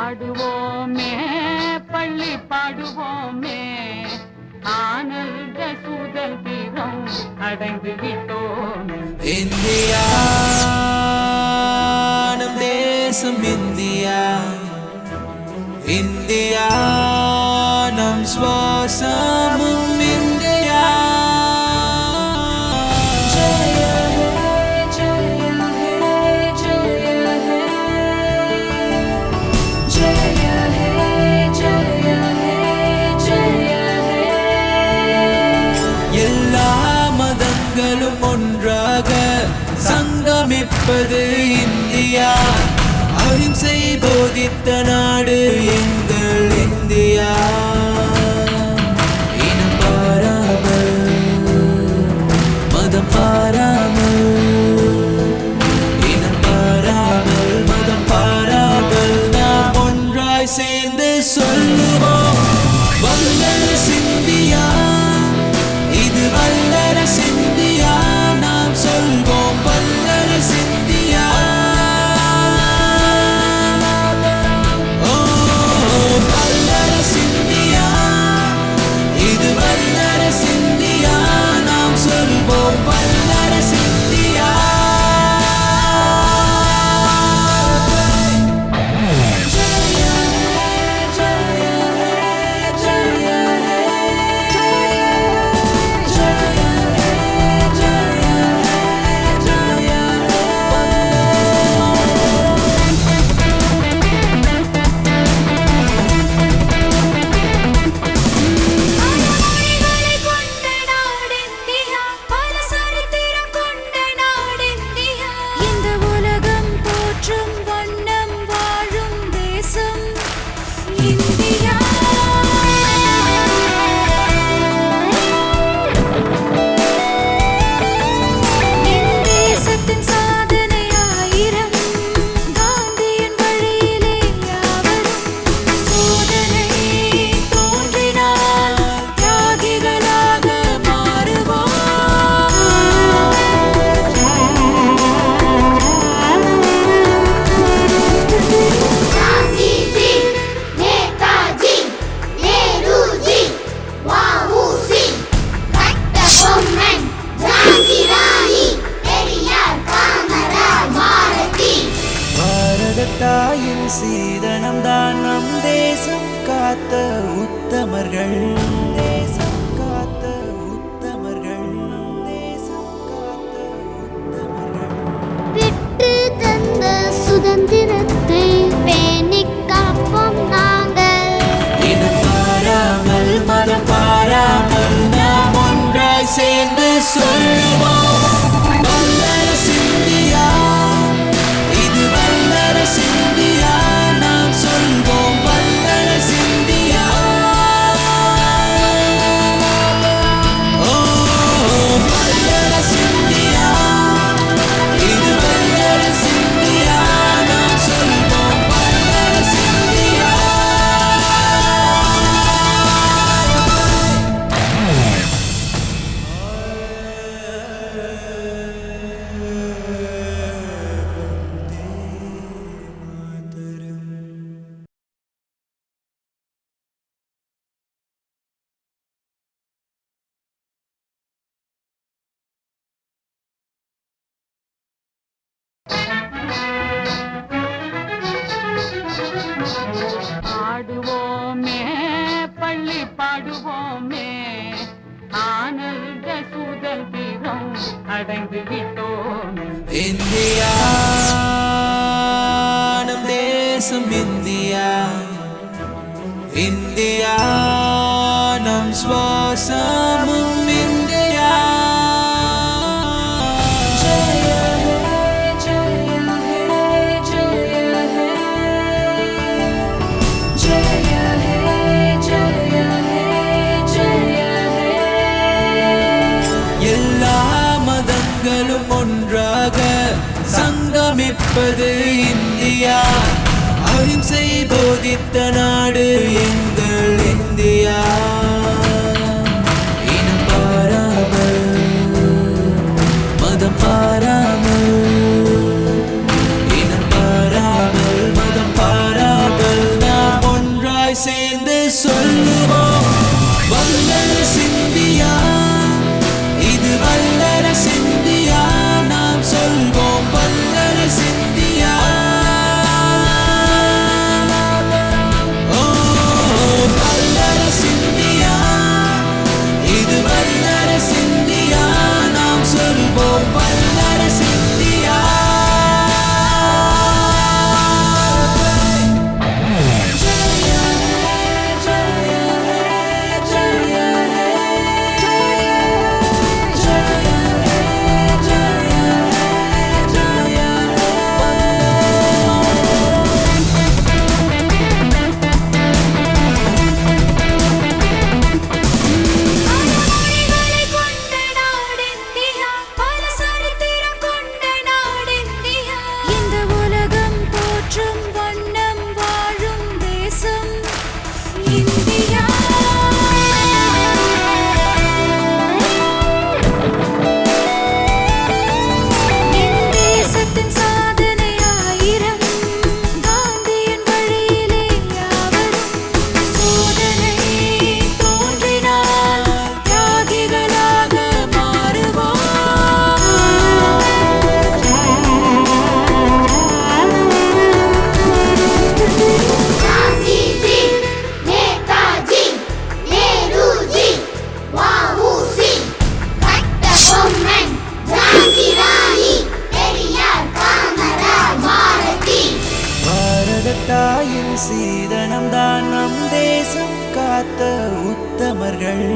பாடுவோமே பள்ளி பாடுவோமே ஆனந்த சுதந்திரம் அடைந்து விட்டோம். இந்தியா நம் தேசம், இந்தியா இந்தியா நம் சுவாசமும் இந்தியா. ஒன்றாக சங்கமிப்பது இந்தியா. அகிம்சை போதித்த நாடு எங்கள் இந்தியா. இனம் பாராமல் மதம் பாராமல், இனம் பாராமல் மதம் பாராமல் நாம் ஒன்றாய் சேர்ந்து சொல்லுவோம் வல்லரசு இந்தியா, இது வல்லரசு இந்தியா. நாம் சொல்வோம் வல்லரசு இந்தியா. ஓ வல்லரசு இந்தியா, இது வல்லரசு இந்தியா. நாம் சொல்வோம் வல்லரசு இந்தியா. தாயின் சீதனம் தான் நம் தேசம் காத்த உத்தமர்கள், தேசம் காத்த உத்தமர்கள், தேசம் காத்த உத்தமர்கள். விட்டு தந்த சுதந்திரத்தை பேணிக் காப்போம் நாங்கள். இனம் பாராமல் மதம் பாராமல் நாம் ஒன்றாய் சேர்ந்து சொல்லுவோம் வல்லரசு இந்தியா, இது வல்லரசு இந்தியா. நாம் சொல்வோம் வல்லரசு இந்தியா. ஓ வல்லரசு இந்தியா, இது வல்லரசு இந்தியா. நாம் சொல்வோம் வல்லரசு இந்தியா. பாடுவோமே பள்ளி பாடுவோமே ஆனந்த சுதந்திரம் அடைந்து விட்டோம். இந்தியா நம் தேசம், இந்தியா இந்தியா நம் சுவாசமும் இந்தியா. எல்லா மதங்களும் ஒன்றாக சங்கமிப்பது இந்தியா. அகிம்சை போதித்த நாடு எங்கள் இந்தியா. இனம் பாராமல் மதம் பாராமல், இனம் பாராமல் மதம் பாராமல் ஒன்றாய் சேர்ந்து சொல்லுவோம் வல்லரசு இந்தியா, இது வல்லரசு இந்தியா. நாம் சொல்வோம் வல்லரசு இந்தியா. ஓ வல்லரசு இந்தியா, இது வல்லரசு இந்தியா. நாம் சொல்வோம் வல்லரசு இந்தியா. மொழிகளை கொண்ட நாடெந்தியா, பல சரித்திரம் கொண்ட நாடெந்தியா. இந்த உலகம் போற்றும் வண்ணம் வாழும் தேசம் இந்தியா. என் தேசத்தின் சாதனை ஆயிரம், காந்தியின் வழியிலே யாவரும். சோதனை தோன்றினால் தியாகிகளாக மாறுவோம். காந்திஜி, நேதாஜி, நேருஜி, வஉசி, கட்டபொம்மன், ஜான்சி ராணி, பெரியார், காமராஜ், பாரதி. பாரத தாயின் சீதனம் தான் நம் தேசம் காத்த உத்தமர்கள்.